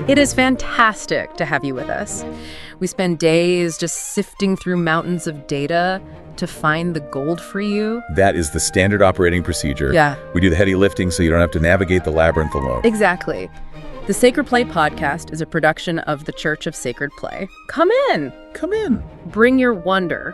It is fantastic to have you with us. We spend days just sifting through mountains of data to find the gold for you. That is the standard operating procedure. Yeah. We do the heavy lifting so you don't have to navigate the labyrinth alone. Exactly. The Sacred Play podcast is a production of the Church of Sacred Play. Come in. Come in. Bring your wonder.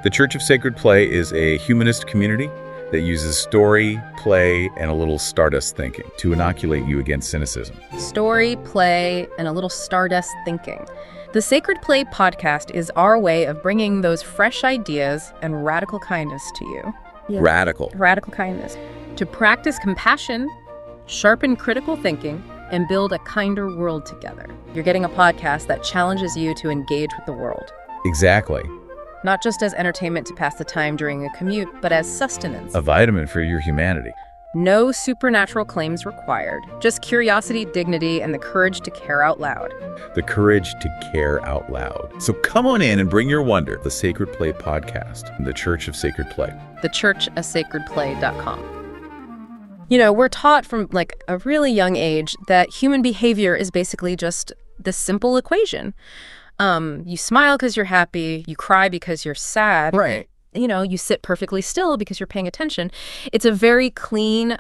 The Church of Sacred Play is a humanist community that uses story, play, and a little stardust thinking to inoculate you against cynicism. Story, play, and a little stardust thinking. The Sacred Play podcast is our way of bringing those fresh ideas and radical kindness to you. Yeah. Radical kindness. To practice compassion, sharpen critical thinking, and build a kinder world together. You're getting a podcast that challenges you to engage with the world. Exactly. Not just as entertainment to pass the time during a commute, but as sustenance. A vitamin for your humanity. No supernatural claims required. Just curiosity, dignity, and the courage to care out loud. The courage to care out loud. So come on in and bring your wonder. The Sacred Play podcast, the Church of Sacred Play. thechurchofsacredplay.com. You know, we're taught from like a really young age that human behavior is basically just this simple equation. You smile because you're happy, you cry because you're sad. Right. You know, you sit perfectly still because you're paying attention. It's a very clean,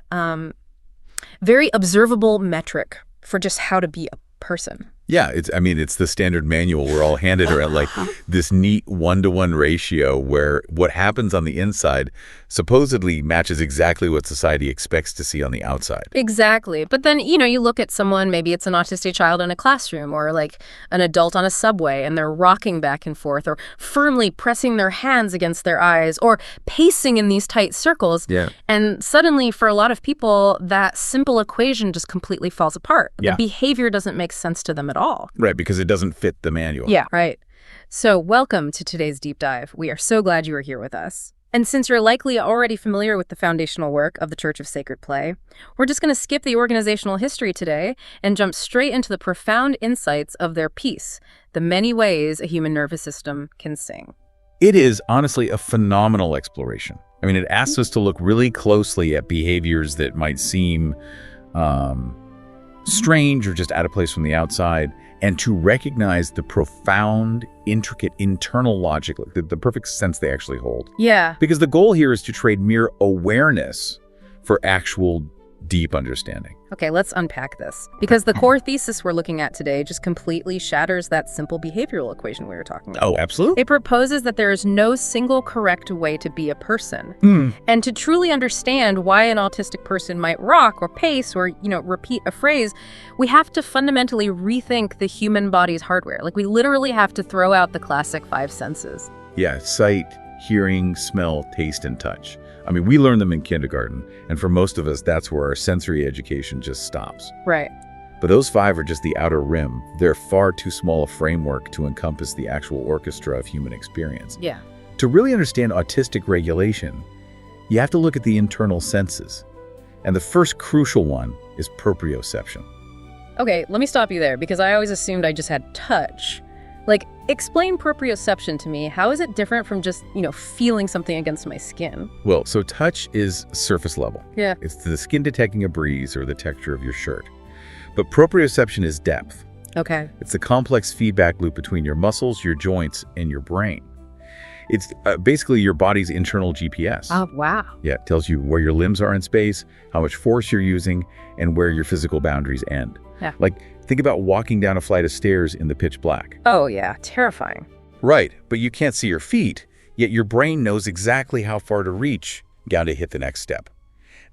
very observable metric for just how to be a person. Yeah, it's the standard manual we're all handed around, like this neat 1-to-1 ratio where what happens on the inside supposedly matches exactly what society expects to see on the outside. Exactly. But then, you know, you look at someone, maybe it's an autistic child in a classroom or like an adult on a subway, and they're rocking back and forth or firmly pressing their hands against their eyes or pacing in these tight circles. Yeah. And suddenly, for a lot of people, that simple equation just completely falls apart. Yeah. The behavior doesn't make sense to them at all. Right, because it doesn't fit the manual. Yeah, right. So welcome to today's deep dive. We are so glad you are here with us. And since you're likely already familiar with the foundational work of the Church of Sacred Play, we're just going to skip the organizational history today and jump straight into the profound insights of their piece, The Many Ways a Human Nervous System Can Sing. It is honestly a phenomenal exploration. I mean, it asks us to look really closely at behaviors that might seem strange or just out of place from the outside, and to recognize the profound, intricate internal logic, the perfect sense they actually hold. Yeah. Because the goal here is to trade mere awareness for actual deep understanding. Okay, let's unpack this. Because the core thesis we're looking at today just completely shatters that simple behavioral equation we were talking about. Oh, absolutely. It proposes that there is no single correct way to be a person. And to truly understand why an autistic person might rock or pace or, you know, repeat a phrase, we have to fundamentally rethink the human body's hardware. Like, we literally have to throw out the classic 5 senses. Yeah, sight, hearing, smell, taste, and touch. I mean, we learn them in kindergarten, and for most of us, that's where our sensory education just stops. Right. But those 5 are just the outer rim. They're far too small a framework to encompass the actual orchestra of human experience. Yeah. To really understand autistic regulation, you have to look at the internal senses. And the first crucial one is proprioception. Okay, let me stop you there, because I always assumed I just had touch. Like, explain proprioception to me. How is it different from just, you know, feeling something against my skin? Well, so touch is surface level. Yeah. It's the skin detecting a breeze or the texture of your shirt. But proprioception is depth. Okay. It's the complex feedback loop between your muscles, your joints, and your brain. It's basically your body's internal GPS. Oh, wow. Yeah, it tells you where your limbs are in space, how much force you're using, and where your physical boundaries end. Yeah. Like, think about walking down a flight of stairs in the pitch black. Oh, yeah. Terrifying. Right, but you can't see your feet, yet your brain knows exactly how far to reach down to hit the next step.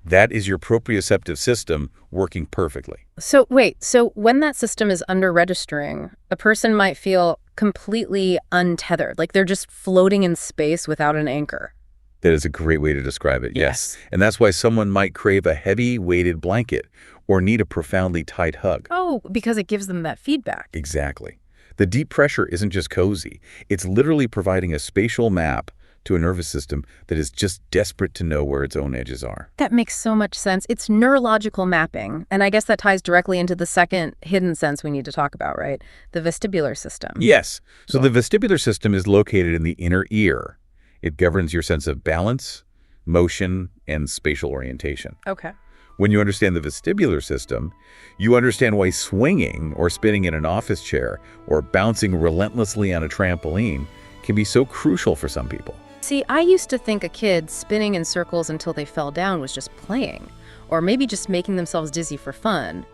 That is your proprioceptive system working perfectly. So wait, so when that system is under-registering, a person might feel completely untethered, like they're just floating in space without an anchor. That is a great way to describe it, yes. And that's why someone might crave a heavy weighted blanket or need a profoundly tight hug. Oh, because it gives them that feedback. Exactly. The deep pressure isn't just cozy. It's literally providing a spatial map to a nervous system that is just desperate to know where its own edges are. That makes so much sense. It's neurological mapping. And I guess that ties directly into the second hidden sense we need to talk about, right? The vestibular system. Yes. So the vestibular system is located in the inner ear. It governs your sense of balance, motion, and spatial orientation. Okay. When you understand the vestibular system, you understand why swinging or spinning in an office chair or bouncing relentlessly on a trampoline can be so crucial for some people. See, I used to think a kid spinning in circles until they fell down was just playing, or maybe just making themselves dizzy for fun.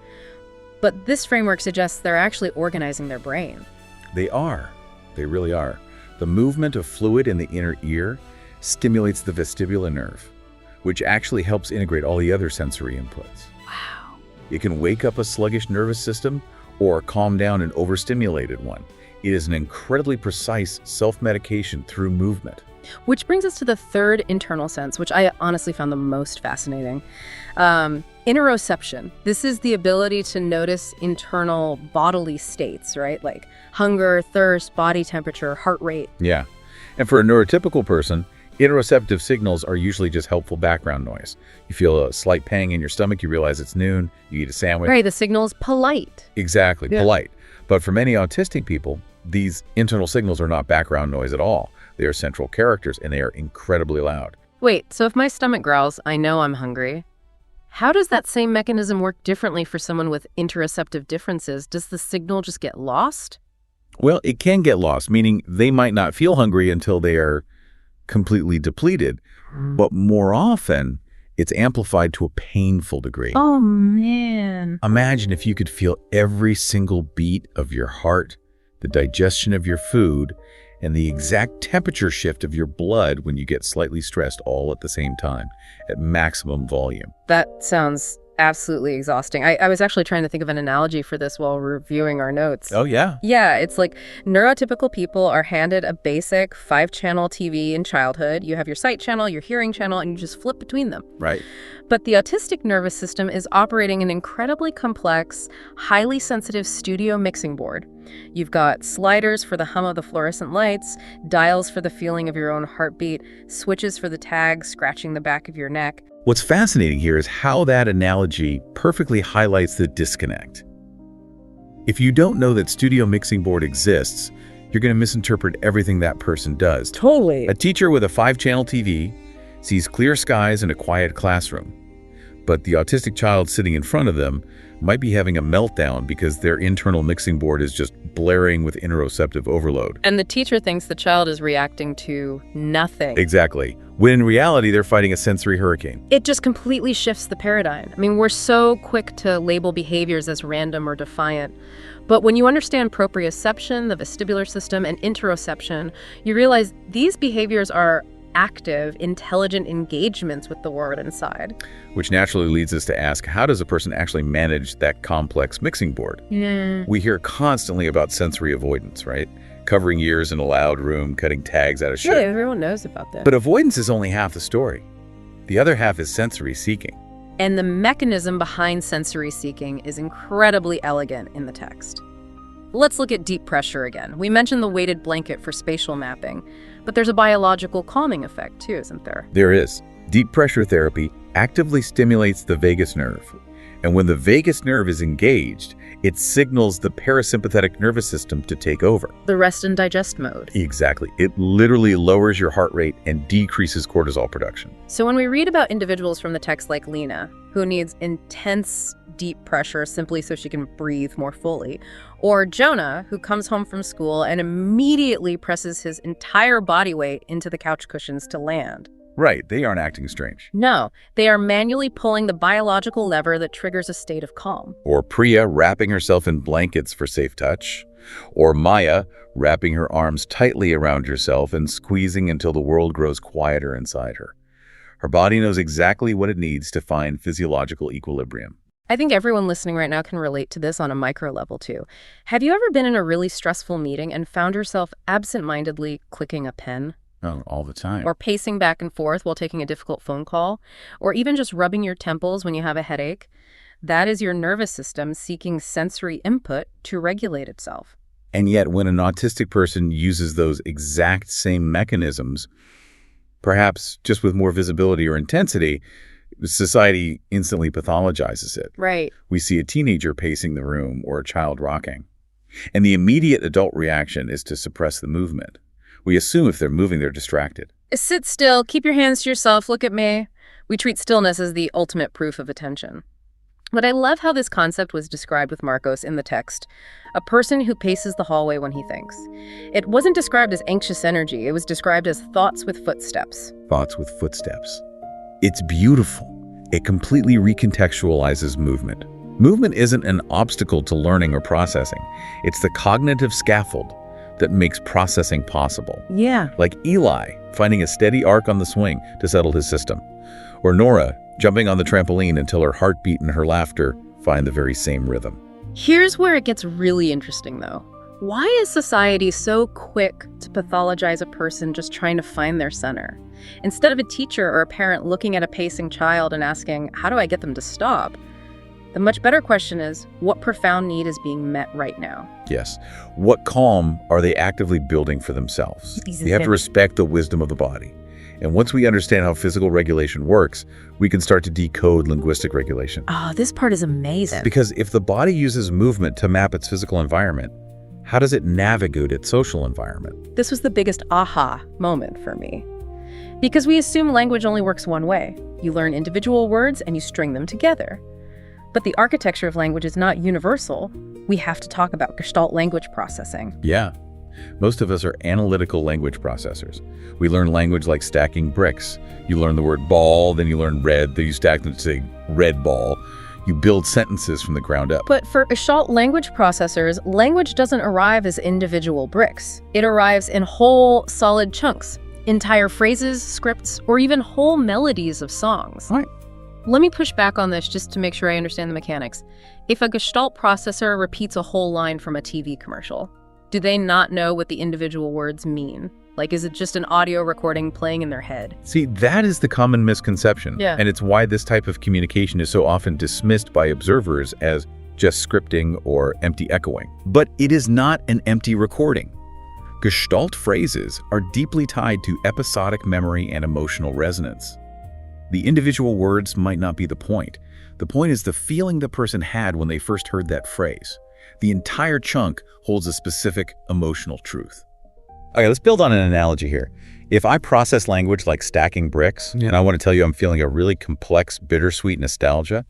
But this framework suggests they're actually organizing their brain. They are. They really are. The movement of fluid in the inner ear stimulates the vestibular nerve, which actually helps integrate all the other sensory inputs. Wow. It can wake up a sluggish nervous system or calm down an overstimulated one. It is an incredibly precise self-medication through movement. Which brings us to the third internal sense, which I honestly found the most fascinating. Interoception. This is the ability to notice internal bodily states, right? Like hunger, thirst, body temperature, heart rate. Yeah. And for a neurotypical person, interoceptive signals are usually just helpful background noise. You feel a slight pang in your stomach, you realize it's noon, you eat a sandwich. Right, the signal's polite. Exactly, Yeah. polite. But for many autistic people, these internal signals are not background noise at all. They are central characters, and they are incredibly loud. Wait, so if my stomach growls, I know I'm hungry. How does that same mechanism work differently for someone with interoceptive differences? Does the signal just get lost? Well, it can get lost, meaning they might not feel hungry until they are completely depleted. But more often, it's amplified to a painful degree. Oh, man. Imagine if you could feel every single beat of your heart, the digestion of your food, and the exact temperature shift of your blood when you get slightly stressed all at the same time, at maximum volume. That sounds absolutely exhausting. I was actually trying to think of an analogy for this while reviewing our notes. Oh, yeah. Yeah, it's like neurotypical people are handed a basic 5-channel TV in childhood. You have your sight channel, your hearing channel, and you just flip between them. Right. But the autistic nervous system is operating an incredibly complex, highly sensitive studio mixing board. You've got sliders for the hum of the fluorescent lights, dials for the feeling of your own heartbeat, switches for the tags scratching the back of your neck. What's fascinating here is how that analogy perfectly highlights the disconnect. If you don't know that studio mixing board exists, you're going to misinterpret everything that person does. Totally. A teacher with a 5-channel TV sees clear skies and a quiet classroom, but the autistic child sitting in front of them might be having a meltdown because their internal mixing board is just blaring with interoceptive overload. And the teacher thinks the child is reacting to nothing. Exactly. When in reality, they're fighting a sensory hurricane. It just completely shifts the paradigm. I mean, we're so quick to label behaviors as random or defiant. But when you understand proprioception, the vestibular system, and interoception, you realize these behaviors are active, intelligent engagements with the world inside. Which naturally leads us to ask, how does a person actually manage that complex mixing board? Yeah. We hear constantly about sensory avoidance, right? Covering ears in a loud room, cutting tags out of shit. Yeah, everyone knows about that. But avoidance is only half the story. The other half is sensory seeking. And the mechanism behind sensory seeking is incredibly elegant in the text. Let's look at deep pressure again. We mentioned the weighted blanket for spatial mapping, but there's a biological calming effect too, isn't there? There is. Deep pressure therapy actively stimulates the vagus nerve. And when the vagus nerve is engaged, it signals the parasympathetic nervous system to take over. The rest and digest mode. Exactly. It literally lowers your heart rate and decreases cortisol production. So when we read about individuals from the text like Lena, who needs intense deep pressure simply so she can breathe more fully, or Jonah, who comes home from school and immediately presses his entire body weight into the couch cushions to land. Right, they aren't acting strange. No, they are manually pulling the biological lever that triggers a state of calm. Or Priya wrapping herself in blankets for safe touch. Or Maya wrapping her arms tightly around herself and squeezing until the world grows quieter inside her. Her body knows exactly what it needs to find physiological equilibrium. I think everyone listening right now can relate to this on a micro level too. Have you ever been in a really stressful meeting and found yourself absent-mindedly clicking a pen? Oh, all the time. Or pacing back and forth while taking a difficult phone call? Or even just rubbing your temples when you have a headache? That is your nervous system seeking sensory input to regulate itself. And yet, when an autistic person uses those exact same mechanisms, perhaps just with more visibility or intensity, society instantly pathologizes it. Right. We see a teenager pacing the room or a child rocking. And the immediate adult reaction is to suppress the movement. We assume if they're moving, they're distracted. Sit still, keep your hands to yourself, look at me. We treat stillness as the ultimate proof of attention. But I love how this concept was described with Marcos in the text, a person who paces the hallway when he thinks. It wasn't described as anxious energy, it was described as thoughts with footsteps. Thoughts with footsteps. It's beautiful. It completely recontextualizes movement. Movement isn't an obstacle to learning or processing. It's the cognitive scaffold that makes processing possible. Yeah. Like Eli finding a steady arc on the swing to settle his system. Or Nora jumping on the trampoline until her heartbeat and her laughter find the very same rhythm. Here's where it gets really interesting, though. Why is society so quick to pathologize a person just trying to find their center? Instead of a teacher or a parent looking at a pacing child and asking, how do I get them to stop? The much better question is, what profound need is being met right now? Yes. What calm are they actively building for themselves? They have to respect the wisdom of the body. And once we understand how physical regulation works, we can start to decode linguistic regulation. Oh, this part is amazing. Because if the body uses movement to map its physical environment, how does it navigate its social environment? This was the biggest aha moment for me. Because we assume language only works one way. You learn individual words and you string them together. But the architecture of language is not universal. We have to talk about Gestalt language processing. Yeah. Most of us are analytical language processors. We learn language like stacking bricks. You learn the word ball, then you learn red, then you stack them to say red ball. You build sentences from the ground up. But for Gestalt language processors, language doesn't arrive as individual bricks. It arrives in whole, solid chunks, entire phrases, scripts, or even whole melodies of songs. Right. Let me push back on this just to make sure I understand the mechanics. If a Gestalt processor repeats a whole line from a TV commercial, do they not know what the individual words mean? Like, is it just an audio recording playing in their head? See, that is the common misconception. Yeah. And it's why this type of communication is so often dismissed by observers as just scripting or empty echoing. But it is not an empty recording. Gestalt phrases are deeply tied to episodic memory and emotional resonance. The individual words might not be the point. The point is the feeling the person had when they first heard that phrase. The entire chunk holds a specific emotional truth. Okay, let's build on an analogy here. If I process language like stacking bricks, and I want to tell you I'm feeling a really complex, bittersweet nostalgia,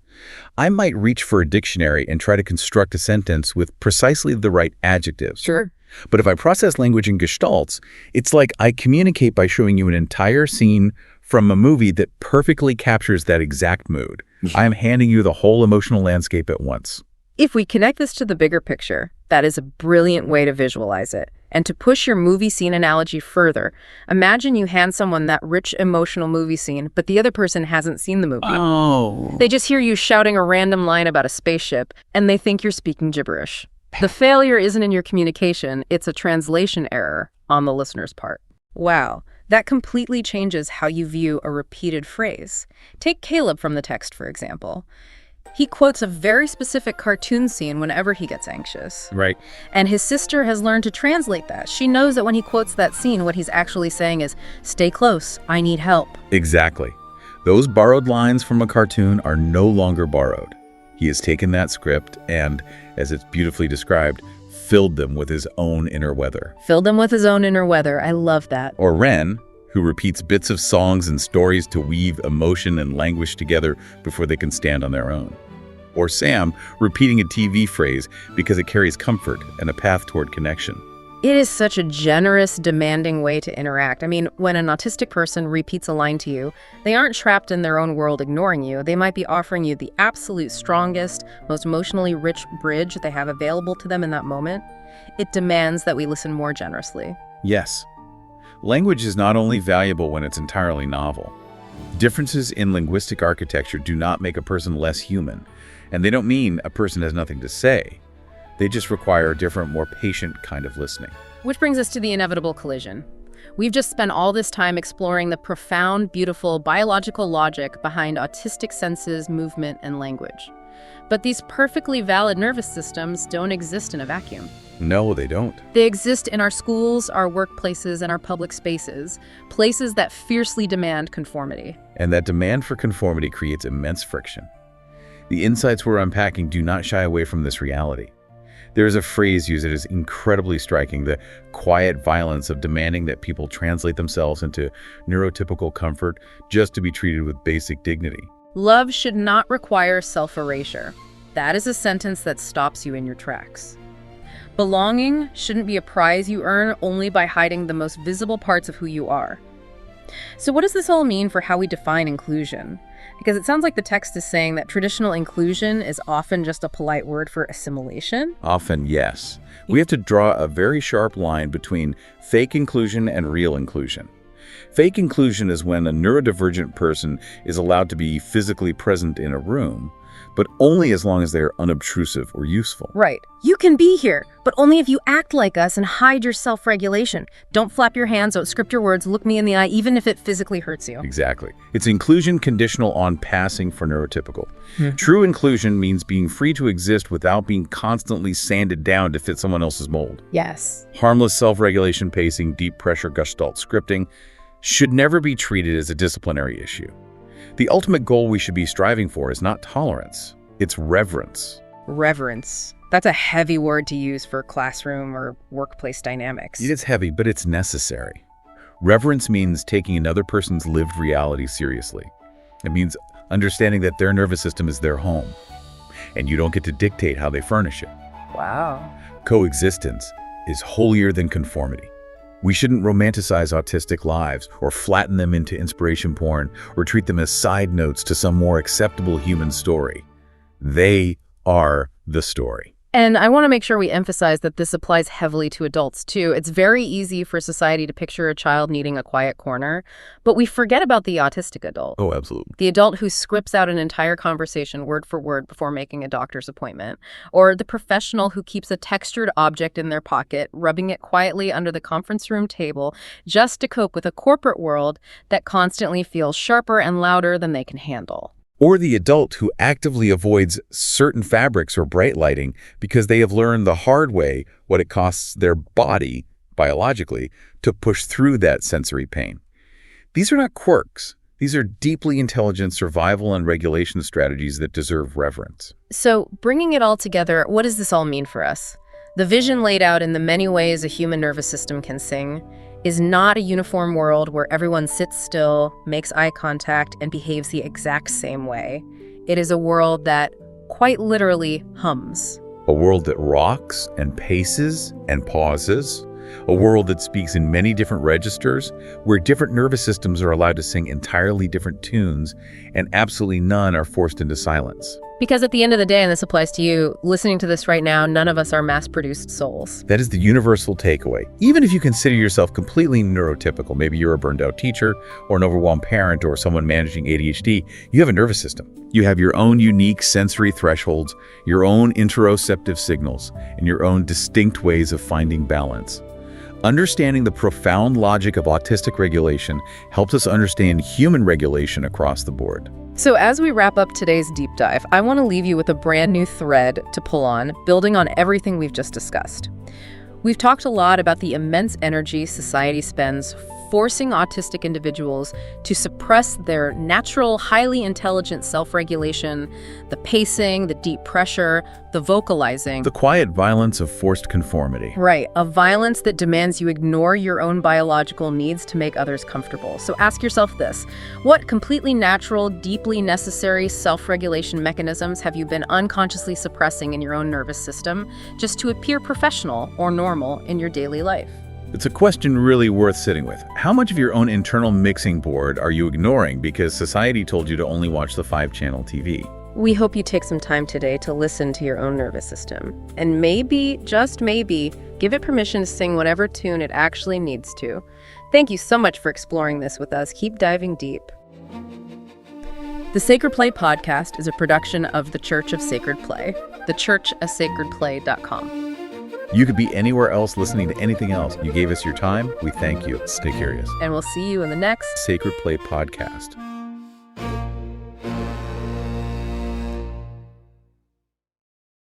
I might reach for a dictionary and try to construct a sentence with precisely the right adjectives. Sure. But if I process language in gestalts, it's like I communicate by showing you an entire scene from a movie that perfectly captures that exact mood. I am handing you the whole emotional landscape at once. If we connect this to the bigger picture, that is a brilliant way to visualize it. And to push your movie scene analogy further, imagine you hand someone that rich emotional movie scene, but the other person hasn't seen the movie. Oh. They just hear you shouting a random line about a spaceship, and they think you're speaking gibberish. The failure isn't in your communication, it's a translation error on the listener's part. Wow, that completely changes how you view a repeated phrase. Take Caleb from the text, for example. He quotes a very specific cartoon scene whenever he gets anxious. Right. And his sister has learned to translate that. She knows that when he quotes that scene, what he's actually saying is, "Stay close, I need help." Exactly. Those borrowed lines from a cartoon are no longer borrowed. He has taken that script and, as it's beautifully described, filled them with his own inner weather. Filled him with his own inner weather. I love that. Or Ren, who repeats bits of songs and stories to weave emotion and language together before they can stand on their own. Or Sam, repeating a TV phrase because it carries comfort and a path toward connection. It is such a generous, demanding way to interact. I mean, when an autistic person repeats a line to you, they aren't trapped in their own world ignoring you. They might be offering you the absolute strongest, most emotionally rich bridge they have available to them in that moment. It demands that we listen more generously. Yes. Language is not only valuable when it's entirely novel. Differences in linguistic architecture do not make a person less human, and they don't mean a person has nothing to say. They just require a different, more patient kind of listening. Which brings us to the inevitable collision. We've just spent all this time exploring the profound, beautiful biological logic behind autistic senses, movement, and language. But these perfectly valid nervous systems don't exist in a vacuum. No, they don't. They exist in our schools, our workplaces, and our public spaces, places that fiercely demand conformity. And that demand for conformity creates immense friction. The insights we're unpacking do not shy away from this reality. There's a phrase used that is incredibly striking, the quiet violence of demanding that people translate themselves into neurotypical comfort just to be treated with basic dignity. Love should not require self-erasure. That is a sentence that stops you in your tracks. Belonging shouldn't be a prize you earn only by hiding the most visible parts of who you are. So what does this all mean for how we define inclusion? Because it sounds like the text is saying that traditional inclusion is often just a polite word for assimilation. Often, yes. We have to draw a very sharp line between fake inclusion and real inclusion. Fake inclusion is when a neurodivergent person is allowed to be physically present in a room, but only as long as they are unobtrusive or useful. Right. You can be here, but only if you act like us and hide your self-regulation. Don't flap your hands, don't script your words, look me in the eye, even if it physically hurts you. Exactly. It's inclusion conditional on passing for neurotypical. True inclusion means being free to exist without being constantly sanded down to fit someone else's mold. Yes. Harmless self-regulation, pacing, deep pressure gestalt scripting should never be treated as a disciplinary issue. The ultimate goal we should be striving for is not tolerance, it's reverence. Reverence. That's a heavy word to use for classroom or workplace dynamics. It is heavy, but it's necessary. Reverence means taking another person's lived reality seriously. It means understanding that their nervous system is their home, and you don't get to dictate how they furnish it. Wow. Coexistence is holier than conformity. We shouldn't romanticize autistic lives or flatten them into inspiration porn or treat them as side notes to some more acceptable human story. They are the story. And I want to make sure we emphasize that this applies heavily to adults, too. It's very easy for society to picture a child needing a quiet corner, but we forget about the autistic adult. Oh, absolutely. The adult who scripts out an entire conversation word for word before making a doctor's appointment, or the professional who keeps a textured object in their pocket, rubbing it quietly under the conference room table just to cope with a corporate world that constantly feels sharper and louder than they can handle. Or the adult who actively avoids certain fabrics or bright lighting because they have learned the hard way what it costs their body, biologically, to push through that sensory pain. These are not quirks. These are deeply intelligent survival and regulation strategies that deserve reverence. So, bringing it all together, what does this all mean for us? The vision laid out in the many ways a human nervous system can sing is not a uniform world where everyone sits still, makes eye contact, and behaves the exact same way. It is a world that quite literally hums. A world that rocks and paces and pauses. A world that speaks in many different registers, where different nervous systems are allowed to sing entirely different tunes, and absolutely none are forced into silence. Because at the end of the day, and this applies to you, listening to this right now, none of us are mass-produced souls. That is the universal takeaway. Even if you consider yourself completely neurotypical, maybe you're a burned-out teacher or an overwhelmed parent or someone managing ADHD, you have a nervous system. You have your own unique sensory thresholds, your own interoceptive signals, and your own distinct ways of finding balance. Understanding the profound logic of autistic regulation helps us understand human regulation across the board. So as we wrap up today's deep dive, I want to leave you with a brand new thread to pull on, building on everything we've just discussed. We've talked a lot about the immense energy society spends forcing autistic individuals to suppress their natural, highly intelligent self-regulation, the pacing, the deep pressure, the vocalizing. The quiet violence of forced conformity. Right, a violence that demands you ignore your own biological needs to make others comfortable. So ask yourself this: what completely natural, deeply necessary self-regulation mechanisms have you been unconsciously suppressing in your own nervous system just to appear professional or normal in your daily life? It's a question really worth sitting with. How much of your own internal mixing board are you ignoring because society told you to only watch the 5-channel TV? We hope you take some time today to listen to your own nervous system. And maybe, just maybe, give it permission to sing whatever tune it actually needs to. Thank you so much for exploring this with us. Keep diving deep. The Sacred Play podcast is a production of the Church of Sacred Play, thechurchofsacredplay.com. You could be anywhere else listening to anything else. You gave us your time. We thank you. Stay curious. And we'll see you in the next Sacred Play podcast.